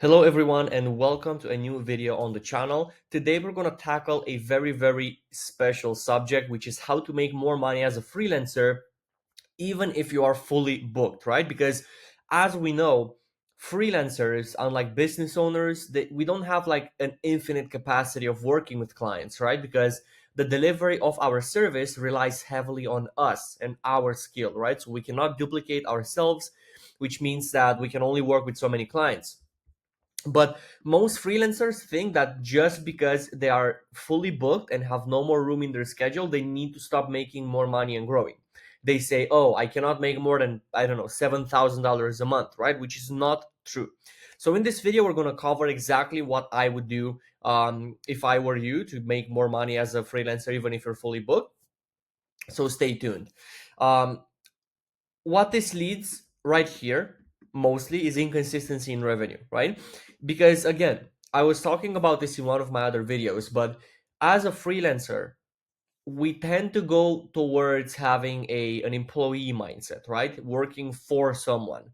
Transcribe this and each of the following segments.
Hello everyone and welcome to a new video on the channel. Today we're going to tackle a very special subject, which is how to make more money as a freelancer even if you are fully booked, right? Because as we know, freelancers, unlike business owners, we don't have like an infinite capacity of working with clients, right? Because the delivery of our service relies heavily on us and our skill, right? So we cannot duplicate ourselves, which means that we can only work with so many clients. But most freelancers think that just because they are fully booked and have no more room in their schedule, they need to stop making more money and growing. They say, oh, I cannot make more than, I don't know, $7,000 a month, right? Which is not true. So in this video, we're going to cover exactly what I would do if I were you to make more money as a freelancer, even if you're fully booked. So stay tuned. Um, what this leads right here mostly is inconsistency in revenue, right? Because again, I was talking about this in one of my other videos, but as a freelancer, we tend to go towards having an employee mindset, right? Working for someone.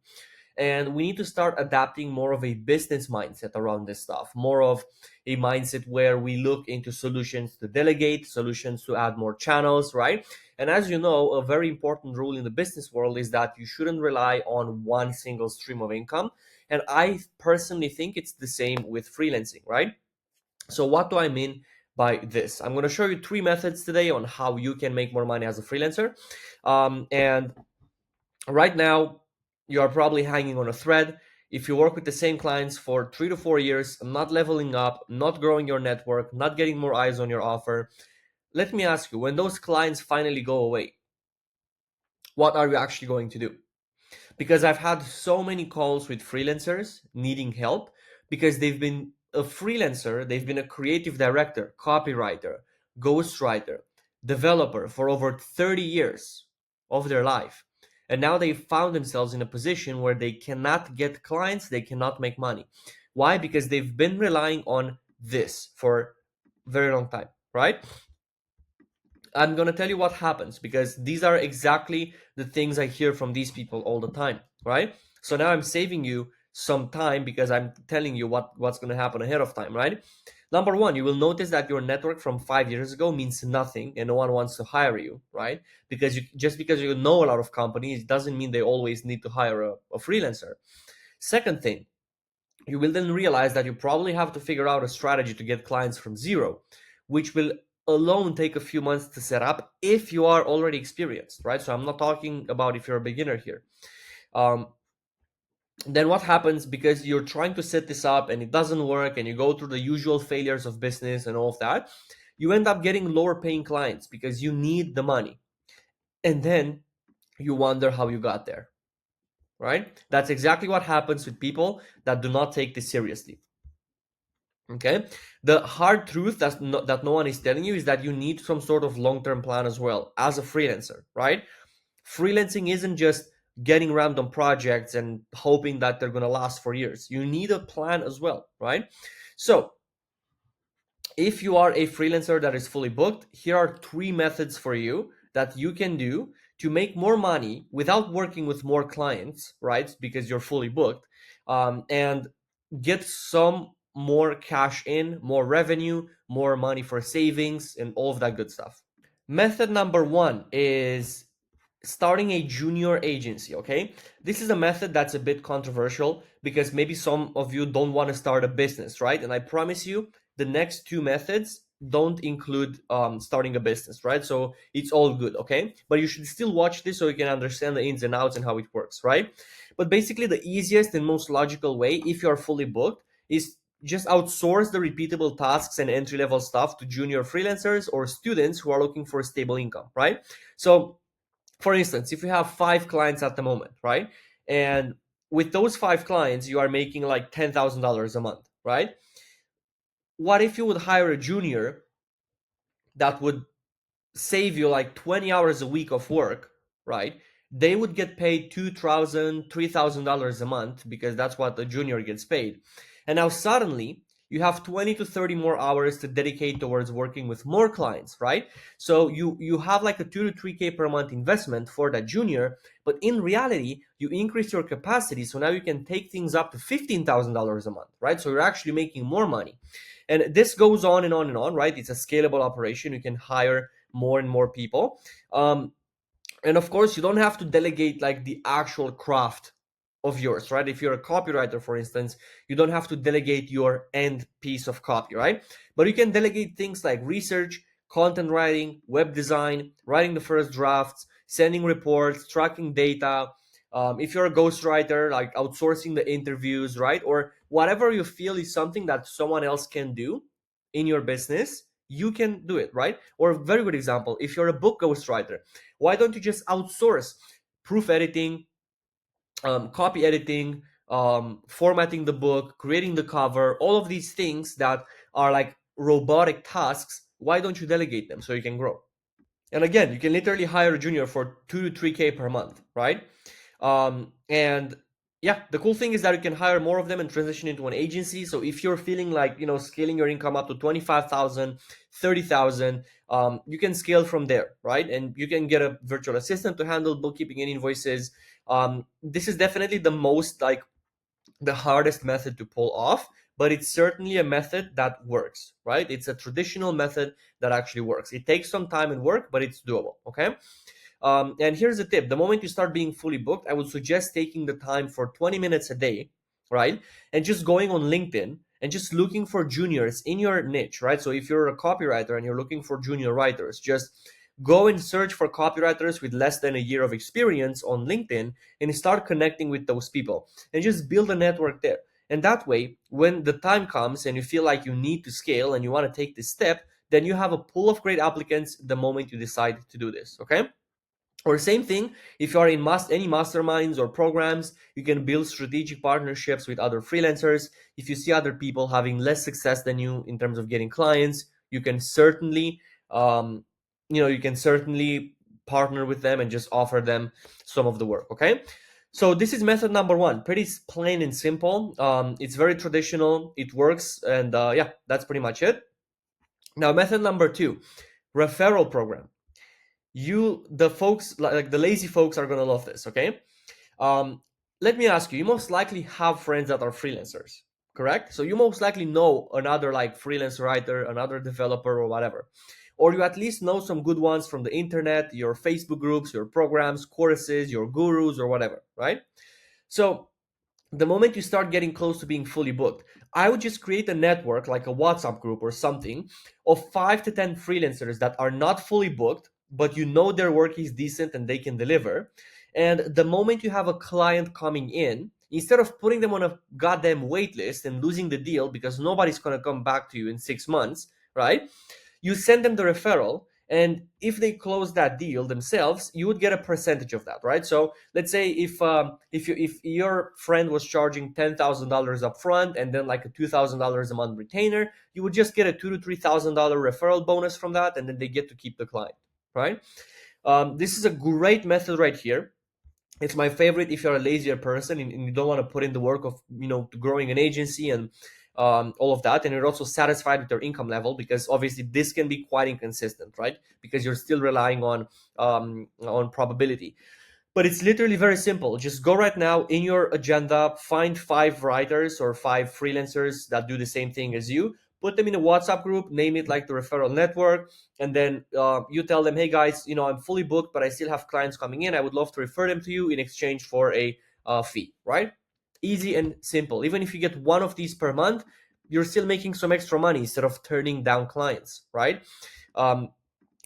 And we need to start adapting more of a business mindset around this stuff, more of a mindset where we look into solutions to delegate, solutions to add more channels, right? And as you know, a very important rule in the business world is that you shouldn't rely on one single stream of income. And I personally think it's the same with freelancing, right? So what do I mean by this? I'm going to show you three methods today on how you can make more money as a freelancer. And right now, you are probably hanging on a thread. If you work with the same clients for 3 to 4 years, not leveling up, not growing your network, not getting more eyes on your offer, let me ask you, when those clients finally go away, what are you actually going to do? Because I've had so many calls with freelancers needing help because they've been a freelancer, they've been a creative director, copywriter, ghostwriter, developer for over 30 years of their life. And now they found themselves in a position where they cannot get clients, they cannot make money. Why? Because they've been relying on this for a very long time, right? I'm going to tell you what happens because these are exactly the things I hear from these people all the time, right? So now I'm saving you some time because I'm telling you what's going to happen ahead of time, right? Number one, you will notice that your network from 5 years ago means nothing and no one wants to hire you, right? Because just because you know a lot of companies doesn't mean they always need to hire a freelancer. Second thing, you will then realize that you probably have to figure out a strategy to get clients from zero, which will alone take a few months to set up if you are already experienced, right? So I'm not talking about if you're a beginner here. Um, then what happens because you're trying to set this up and it doesn't work and you go through the usual failures of business and all of that, you end up getting lower paying clients because you need the money. And then you wonder how you got there, right? That's exactly what happens with people that do not take this seriously. Okay, the hard truth that no one is telling you is that you need some sort of long-term plan as well as a freelancer, right? Freelancing isn't just getting random projects and hoping that they're going to last for years. You need a plan as well, right? So if you are a freelancer that is fully booked, here are three methods for you that you can do to make more money without working with more clients, right? Because you're fully booked, and get some more cash in, more revenue, more money for savings, and all of that good stuff. Method number one is starting a junior agency, okay? This is a method that's a bit controversial because maybe some of you don't want to start a business, right? And I promise you, the next two methods don't include starting a business, right? So it's all good, okay? But you should still watch this so you can understand the ins and outs and how it works, right? But basically, the easiest and most logical way, if you're fully booked, is just outsource the repeatable tasks and entry level stuff to junior freelancers or students who are looking for a stable income, right? So for instance, if you have 5 clients at the moment, right? And with those 5 clients, you are making like $10,000 a month, right? What if you would hire a junior that would save you like 20 hours a week of work, right? They would get paid $2,000, $3,000 a month because that's what a junior gets paid. And now suddenly you have 20 to 30 more hours to dedicate towards working with more clients, right? So you have like a 2 to 3K per month investment for that junior, but in reality, you increase your capacity. So now you can take things up to $15,000 a month, right? So you're actually making more money. And this goes on and on and on, right? It's a scalable operation. You can hire more and more people. And of course, you don't have to delegate like the actual craft of yours, right? If you're a copywriter, for instance, you don't have to delegate your end piece of copy, right? But you can delegate things like research, content writing, web design, writing the first drafts, sending reports, tracking data. If you're a ghostwriter, like outsourcing the interviews, right? Or whatever you feel is something that someone else can do in your business, you can do it, right? Or a very good example, if you're a book ghostwriter, why don't you just outsource proof editing, copy editing, formatting the book, creating the cover, all of these things that are like robotic tasks? Why don't you delegate them so you can grow? And again, you can literally hire a junior for 2 to 3K per month, right? And yeah, the cool thing is that you can hire more of them and transition into an agency. So if you're feeling like, scaling your income up to 25,000, 30,000, you can scale from there, right? And you can get a virtual assistant to handle bookkeeping and invoices. This is definitely the most like the hardest method to pull off, but it's certainly a method that works, right? It's a traditional method that actually works. It takes some time and work, but it's doable, okay? And here's a tip. The moment you start being fully booked, I would suggest taking the time for 20 minutes a day, right? And just going on LinkedIn and just looking for juniors in your niche, right? So if you're a copywriter and you're looking for junior writers, just go and search for copywriters with less than a year of experience on LinkedIn and start connecting with those people and just build a network there. And that way, when the time comes and you feel like you need to scale and you want to take this step, then you have a pool of great applicants the moment you decide to do this, okay? Or same thing, if you are in any masterminds or programs, you can build strategic partnerships with other freelancers. If you see other people having less success than you in terms of getting clients, you can certainly, partner with them and just offer them some of the work. Okay. So this is method number one, pretty plain and simple. It's very traditional. It works. And yeah, that's pretty much it. Now, method number two, referral program. The folks, like the lazy folks, are gonna love this. Okay. um Let me ask you, you most likely have friends that are freelancers, correct? So you most likely know another like freelance writer, another developer, or whatever, or you at least know some good ones from the internet, your Facebook groups, your programs, courses, your gurus, or whatever, right? So the moment you start getting close to being fully booked, I would just create a network like a WhatsApp group or something of 5 to 10 freelancers that are not fully booked, but you know their work is decent and they can deliver. And the moment you have a client coming in, instead of putting them on a goddamn wait list and losing the deal because nobody's going to come back to you in 6 months, right? You send them the referral, and if they close that deal themselves, you would get a percentage of that, right? So let's say if your friend was charging $10,000 up front and then like a $2,000 a month retainer, you would just get a $2,000 to $3,000 referral bonus from that, and then they get to keep the client, right? This is a great method right here. It's my favorite if you're a lazier person and you don't want to put in the work of growing an agency and all of that, and you're also satisfied with your income level, because obviously this can be quite inconsistent, right? Because you're still relying on probability. But it's literally very simple. Just go right now in your agenda, find 5 writers or 5 freelancers that do the same thing as you, put them in a WhatsApp group, name it like the referral network, and then you tell them, hey guys, I'm fully booked, but I still have clients coming in. I would love to refer them to you in exchange for a fee, right? Easy and simple. Even if you get one of these per month, you're still making some extra money instead of turning down clients, right? Um,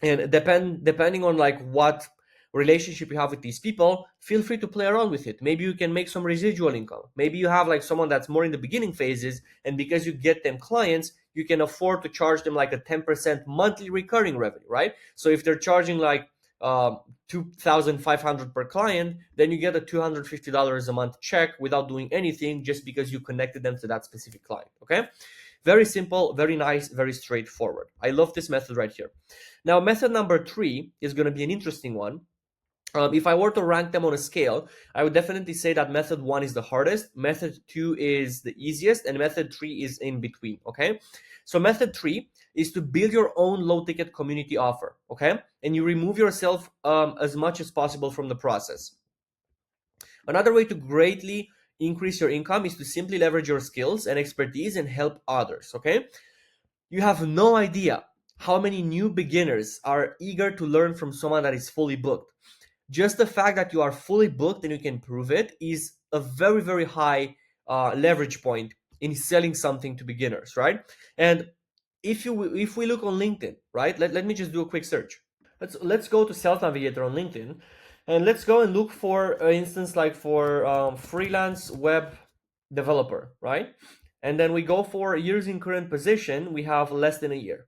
and depending on like what relationship you have with these people, feel free to play around with it. Maybe you can make some residual income. Maybe you have like someone that's more in the beginning phases, and because you get them clients, you can afford to charge them like a 10% monthly recurring revenue, right? So if they're charging like 2,500 per client, then you get a $250 a month check without doing anything, just because you connected them to that specific client. Okay. Very simple, very nice, very straightforward. I love this method right here. Now, method number three is going to be an interesting one. If I were to rank them on a scale, I would definitely say that method one is the hardest, method two is the easiest, and method three is in between. Okay, so method three is to build your own low ticket community offer. Okay, and you remove yourself as much as possible from the process. Another way to greatly increase your income is to simply leverage your skills and expertise and help others. Okay, you have no idea how many new beginners are eager to learn from someone that is fully booked. Just the fact that you are fully booked and you can prove it is a very, very high leverage point in selling something to beginners, right? And if we look on LinkedIn, right? Let me just do a quick search. Let's go to Sales Navigator on LinkedIn, and let's go and look for instance like for freelance web developer, right? And then we go for years in current position. We have less than a year.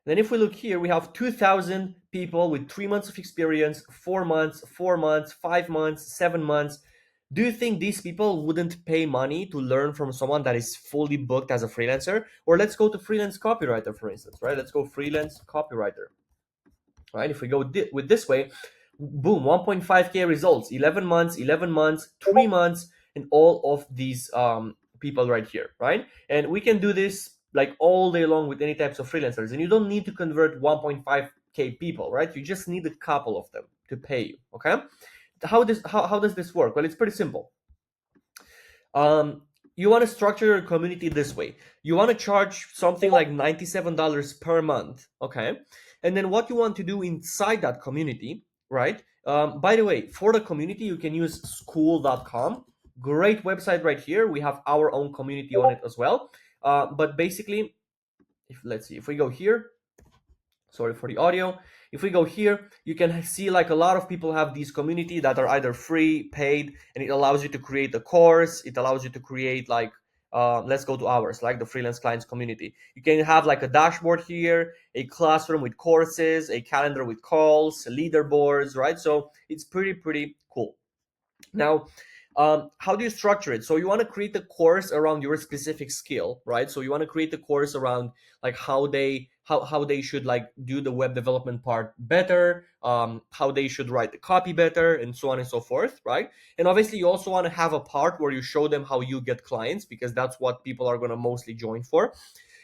Then if we look here, we have 2,000 people with 3 months of experience, 4 months, 4 months, 5 months, 7 months. Do you think these people wouldn't pay money to learn from someone that is fully booked as a freelancer? Or let's go to freelance copywriter, for instance, right? Let's go freelance copywriter, right? If we go with this way, boom, 1.5K results, 11 months, 11 months, 3 months, and all of these people right here, right? And we can do this like all day long with any types of freelancers, and you don't need to convert 1.5K people, right? You just need a couple of them to pay you. Okay, how does this work? Well, it's pretty simple. um, you want to structure your community this way. You want to charge something like $97 per month, okay? And then what you want to do inside that community, right? By the way, for the community, you can use school.com. Great website right here. We have our own community on it as well. But basically, if let's see, if we go here, sorry for the audio, if we go here, you can see like a lot of people have these community that are either free, paid, and it allows you to create a course. It allows you to create like let's go to ours, like the freelance clients community. You can have like a dashboard here, a classroom with courses, a calendar with calls, leaderboards, right? So it's pretty cool. Now, how do you structure it? So you want to create a course around your specific skill, right? So you want to create a course around like how they should like do the web development part better, how they should write the copy better, and so on and so forth, right? And obviously, you also want to have a part where you show them how you get clients, because that's what people are going to mostly join for.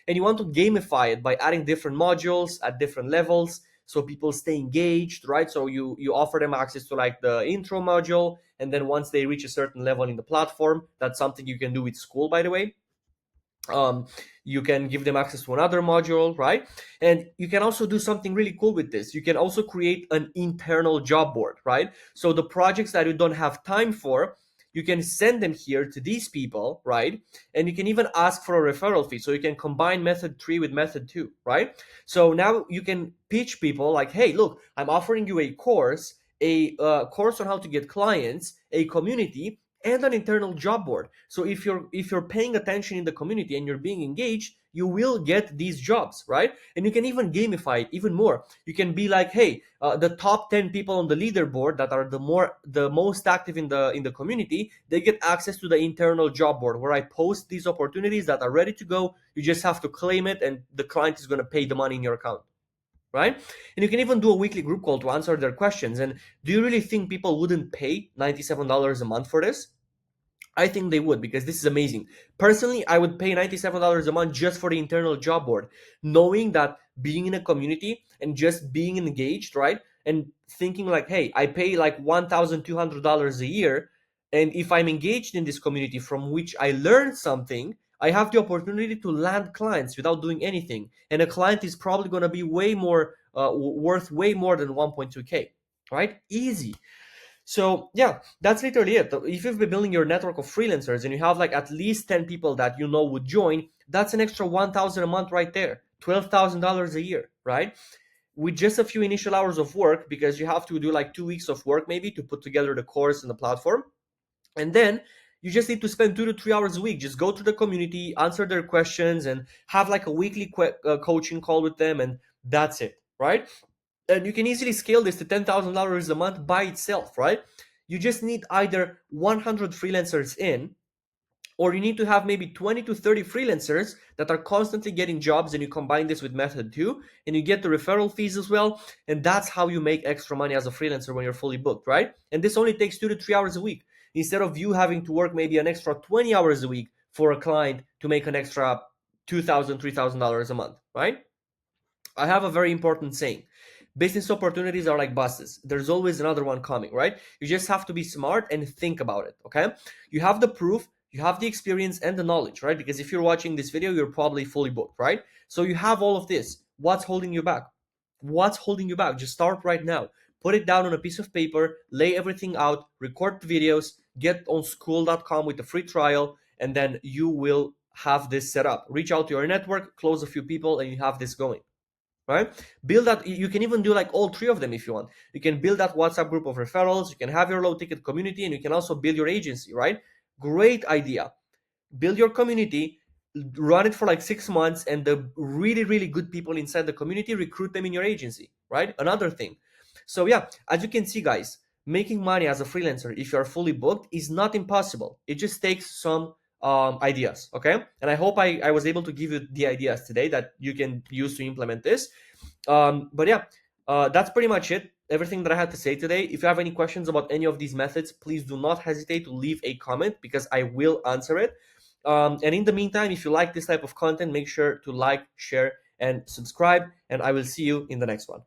And you want to gamify it by adding different modules at different levels so people stay engaged, right? So you offer them access to like the intro module, and then once they reach a certain level in the platform, that's something you can do with school, by the way. um, you can give them access to another module, right? And you can also do something really cool with this. You can also create an internal job board, right? So the projects that you don't have time for, you can send them here to these people, right? And you can even ask for a referral fee. So you can combine method three with method two, right? So now you can pitch people like, hey, look, I'm offering you a course, a course on how to get clients, a community, and an internal job board. So if you're paying attention in the community and you're being engaged, you will get these jobs, right? And you can even gamify it even more. You can be like, hey, the top 10 people on the leaderboard that are the most active in the community, they get access to the internal job board where I post these opportunities that are ready to go. You just have to claim it, and the client is going to pay the money in your account, right? And you can even do a weekly group call to answer their questions. And do you really think people wouldn't pay $97 a month for this? I think they would, because this is amazing. Personally, I would pay $97 a month just for the internal job board, knowing that being in a community and just being engaged, right? And thinking like, hey, I pay like $1,200 a year. And if I'm engaged in this community from which I learned something, I have the opportunity to land clients without doing anything. And a client is probably going to be way more worth way more than 1.2K, right? Easy. So yeah, that's literally it. If you've been building your network of freelancers and you have like at least 10 people that you know would join, that's an extra 1,000 a month right there. $12,000 a year, right? With just a few initial hours of work, because you have to do like 2 weeks of work maybe to put together the course and the platform. And then you just need to spend 2 to 3 hours a week. Just go to the community, answer their questions, and have like a weekly coaching call with them, and that's it, right? And you can easily scale this to $10,000 a month by itself, right? You just need either 100 freelancers in, Or you need to have maybe 20 to 30 freelancers that are constantly getting jobs, and you combine this with method 2 and you get the referral fees as well, and that's how you make extra money as a freelancer when you're fully booked, right? And this only takes 2 to 3 hours a week instead of you having to work maybe an extra 20 hours a week for a client to make an extra $2,000, $3,000 a month, right? I have a very important saying. Business opportunities are like buses. There's always another one coming, right? You just have to be smart and think about it, okay? You have the proof, you have the experience and the knowledge, right? Because if you're watching this video, you're probably fully booked, right? So you have all of this. What's holding you back? What's holding you back? Just start right now. Put it down on a piece of paper, lay everything out, record the videos, get on school.com with a free trial, and then you will have this set up. Reach out to your network, close a few people, and you have this going, right? Build that. You can even do like all three of them if you want. You can build that WhatsApp group of referrals, you can have your low ticket community, and you can also build your agency, right? Great idea. Build your community, run it for like 6 months, and the really really good people inside the community, recruit them in your agency, right? Another thing. So yeah, as you can see guys, making money as a freelancer if you are fully booked is not impossible. It just takes some ideas, okay? And I hope I was able to give you the ideas today that you can use to implement this. But yeah, that's pretty much it. Everything that I had to say today. If you have any questions about any of these methods, please do not hesitate to leave a comment because I will answer it. And in the meantime, if you like this type of content, make sure to like, share, and subscribe. And I will see you in the next one.